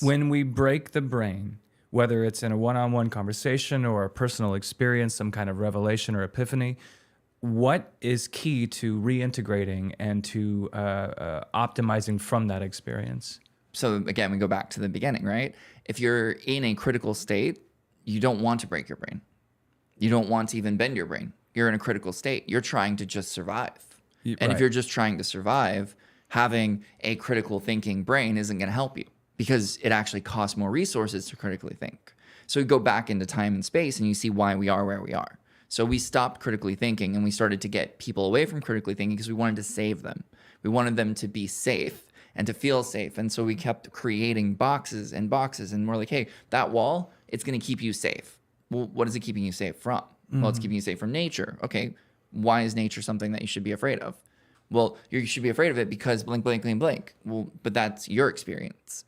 When we break the brain, whether it's in a one-on-one conversation or a personal experience, some kind of revelation or epiphany, what is key to reintegrating and to optimizing from that experience? So again, we go back to the beginning, right? If you're in a critical state, you don't want to break your brain. You don't want to even bend your brain. You're in a critical state. You're trying to just survive. And if you're just trying to survive, having a critical thinking brain isn't going to help you because it actually costs more resources to critically think. So you go back into time and space and you see why we are where we are. So we stopped critically thinking and we started to get people away from critically thinking because we wanted to save them. We wanted them to be safe and to feel safe. And so we kept creating boxes and boxes. And we're like, hey, that wall, it's going to keep you safe. Well, what is it keeping you safe from? Well, it's keeping you safe from nature. Okay, why is nature something that you should be afraid of? Well, you should be afraid of it because blank, blank, blank, blank. Well, but that's your experience.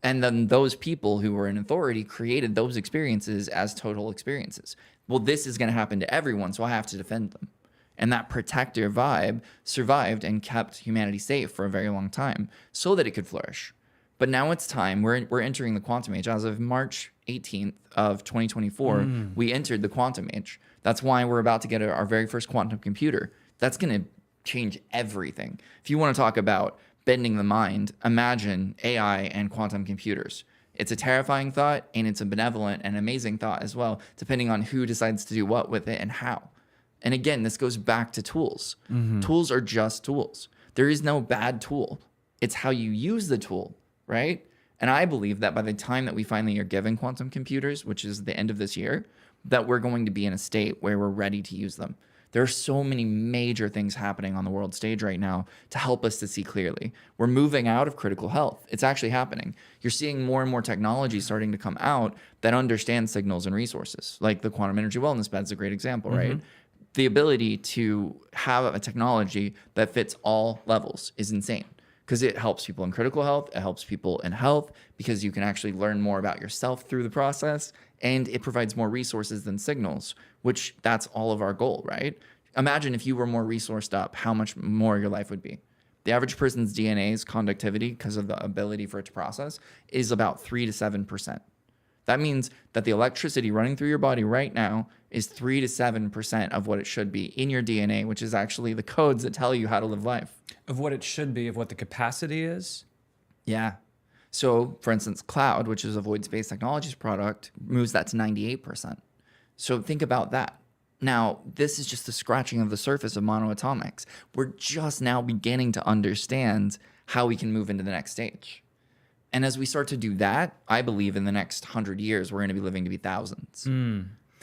And then those people who were in authority created those experiences as total experiences. Well, this is going to happen to everyone, so I have to defend them. And that protector vibe survived and kept humanity safe for a very long time so that it could flourish. But now it's time. We're entering the quantum age. As of March 18th of 2024, we entered the quantum age. That's why we're about to get our very first quantum computer. That's going to change everything. If you want to talk about bending the mind, imagine AI and quantum computers. It's a terrifying thought, and it's a benevolent and amazing thought as well, depending on who decides to do what with it and how. And again, this goes back to tools. Tools are just tools. There is no bad tool. It's how you use the tool, right? And I believe that by the time that we finally are given quantum computers, which is the end of this year, that we're going to be in a state where we're ready to use them. There are so many major things happening on the world stage right now to help us to see clearly. We're moving out of critical health. It's actually happening. You're seeing more and more technology starting to come out that understands signals and resources. Like the quantum energy wellness bed is a great example, right? The ability to have a technology that fits all levels is insane because it helps people in critical health. It helps people in health because you can actually learn more about yourself through the process, and it provides more resources than signals, which that's all of our goal, right? Imagine if you were more resourced up, how much more your life would be. The average person's DNA's conductivity, because of the ability for it to process, is about 3 to 7%. That means that the electricity running through your body right now is 3 to 7% of what it should be in your DNA, which is actually the codes that tell you how to live life. Of what it should be, of what the capacity is? Yeah. So, for instance, Cloud, which is a Void Space Technologies product, moves that to 98%. So think about that. Now, this is just the scratching of the surface of monoatomics. We're just now beginning to understand how we can move into the next stage. And as we start to do that, I believe in the next 100 years, we're going to be living to be thousands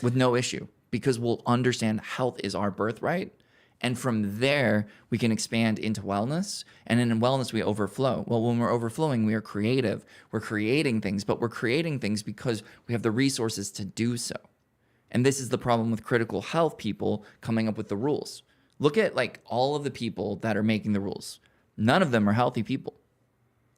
with no issue because we'll understand health is our birthright. And from there, we can expand into wellness. And in wellness, we overflow. Well, when we're overflowing, we are creative. We're creating things, but we're creating things because we have the resources to do so. And this is the problem with critical health people coming up with the rules. Look at like all of the people that are making the rules. None of them are healthy people.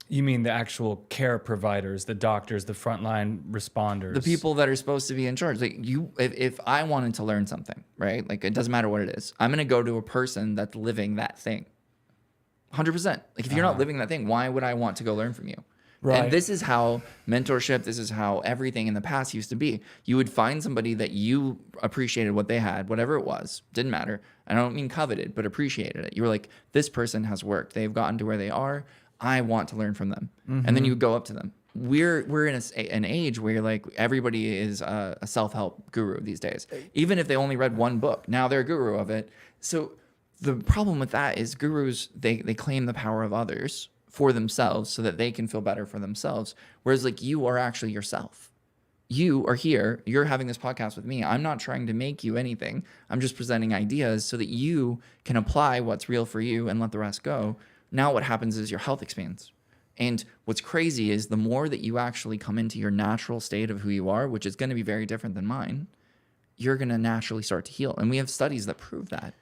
You mean the actual care providers, the doctors, the frontline responders? The people that are supposed to be in charge. Like if I wanted to learn something, right? Like it doesn't matter what it is. I'm going to go to a person that's living that thing. 100%. Like if you're not living that thing, why would I want to go learn from you? Right. And this is how mentorship, this is how everything in the past used to be. You would find somebody that you appreciated what they had, whatever it was, didn't matter. I don't mean coveted, but appreciated it. You were like, this person has worked. They've gotten to where they are. I want to learn from them. And then you would go up to them. We're in an age where like everybody is a self-help guru these days. Even if they only read one book, now they're a guru of it. So the problem with that is gurus, they claim the power of others for themselves so that they can feel better for themselves. Whereas like you are actually yourself. You are here. You're having this podcast with me. I'm not trying to make you anything. I'm just presenting ideas so that you can apply what's real for you and let the rest go. Now what happens is your health expands. And what's crazy is the more that you actually come into your natural state of who you are, which is going to be very different than mine, you're going to naturally start to heal. And we have studies that prove that.